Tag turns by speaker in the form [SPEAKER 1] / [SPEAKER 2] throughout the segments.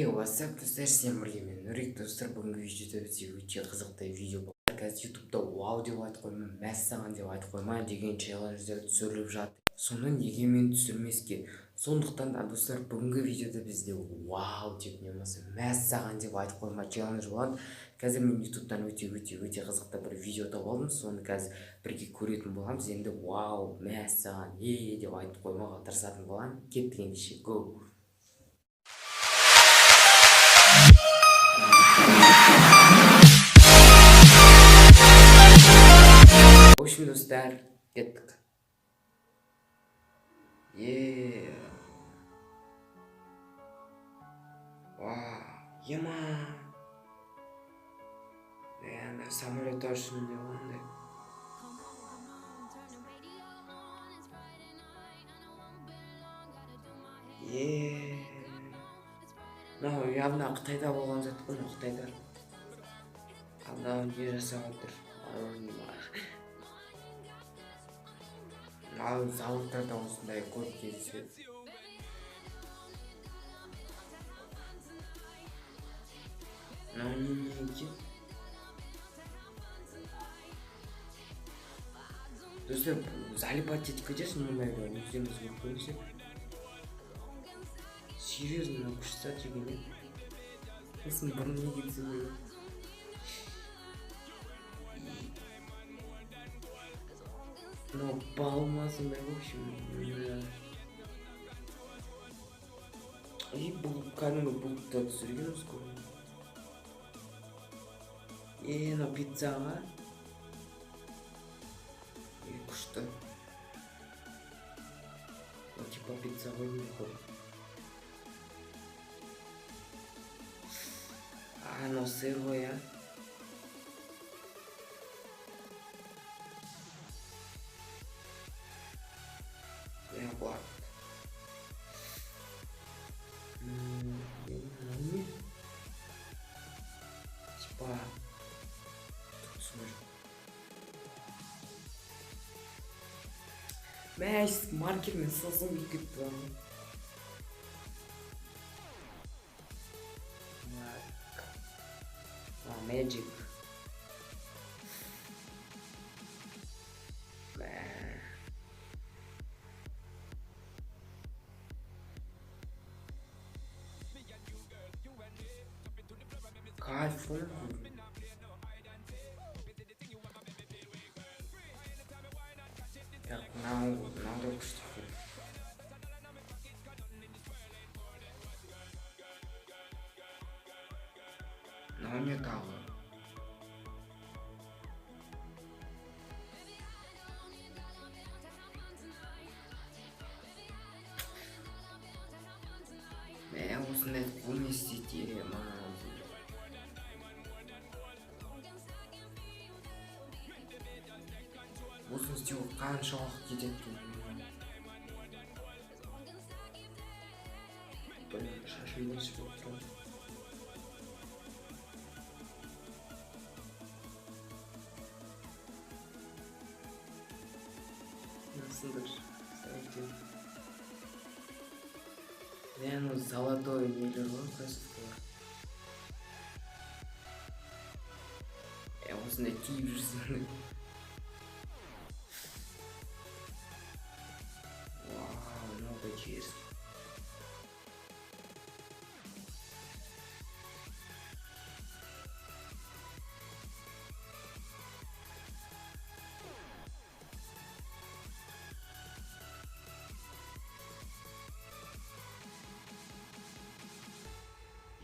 [SPEAKER 1] WhatsApp достар, всем привет, мен Нұрек достар. Бүгінгі видеода бізде өте қызықты видео бар. Қазір ютубта вау деп айтып қоймай, мәссаған деп айтып қоймай деген челлендждер түсіріліп жатыр. Соны неге мен түсірмеске? Сондықтан да достар, бүгінгі видеода бізде вау деп немесе мәссаған деп айтып қоймай челлендж болады. Қазір мен ютубтан өте қызықты бір видео тауып алдым. Соны қазір бірге көретін боламыз. Енді вау, мәссаған, деп айтып қоймауға тырысатын боламын. Кеттік ендеше, go! В общем, достар, кеттік. Вау, ема. Енді самолет ашын деп ондай. Мынау явно Қытайда болған зат қой, Қытайда. Алда не жасап отыр? Ал заводтарда осындай көп кездеседі. Мынау не екен? Достар, залипать етіп кетесің мұндайды, өздеріңіз көріп көрсек. Серьезно, күшті жегенде. Осының бұрын не кетсе böyle. Но балмасындай, в общем. И бұл кәдімгі бұлтта түсіргеніміз көп. Мынау пиццаға. Күшті. Типа пицца ғой не қой. Анау сыр ғой, а? Бар. Типа мәйс маркермен сылсым кетті. Magic. Кайф. Так, надо күшті. Мынау не тағы? Осындай не істейді, Осыны істеу қанша уақыт кетеді? Шашым өсіп отырады. Насылдыр, сәлден. Мен золотой нелер ғой, красоткалар. Осындай киіп жүрсің. Вау, много честно.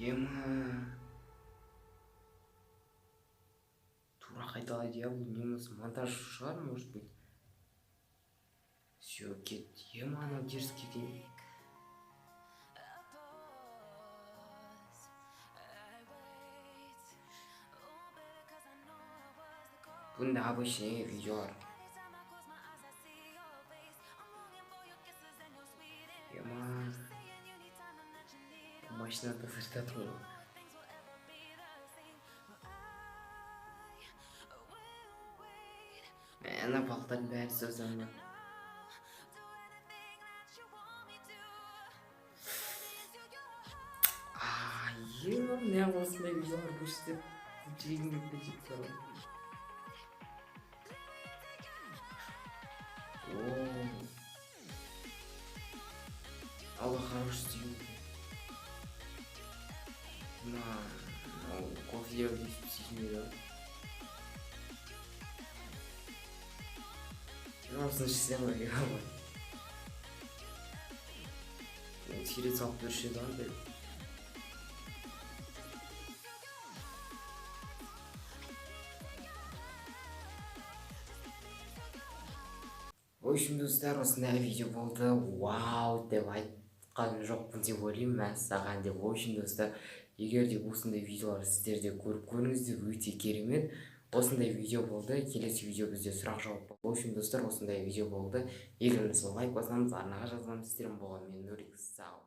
[SPEAKER 1] Ема. Тура қайталайды, я бұл неміз монтаж шығар, может быть. Все, кет. Ема, анау дерзкий дей. Бұнда обычный видеолар. Ема. Машинада сыртат ғой. Ана балықтардың бәрі сөзімді. неғып осындай видеолар көрсетіп жүрегім келіп кетіп жатыр. Алла хороший сделал. Кофе делать не да. Просто система играла. Через алпыршы андай. В общем, достар, осындай видео болды. Вау деп айтқан жоқпын деп ойлаймын мәссаған деп. В общем, достар, егер де осындай видеолар сіздерде көріп көріңіздер, өте керемет. Осындай видео болды. Келесі видео бізде сұрақ жауап болды. В общем, достар, осындай видео болды. Егер сіз лайк бассаңыз, арнаға жазыламын. Сіздермен болған мен Нурик. Сау.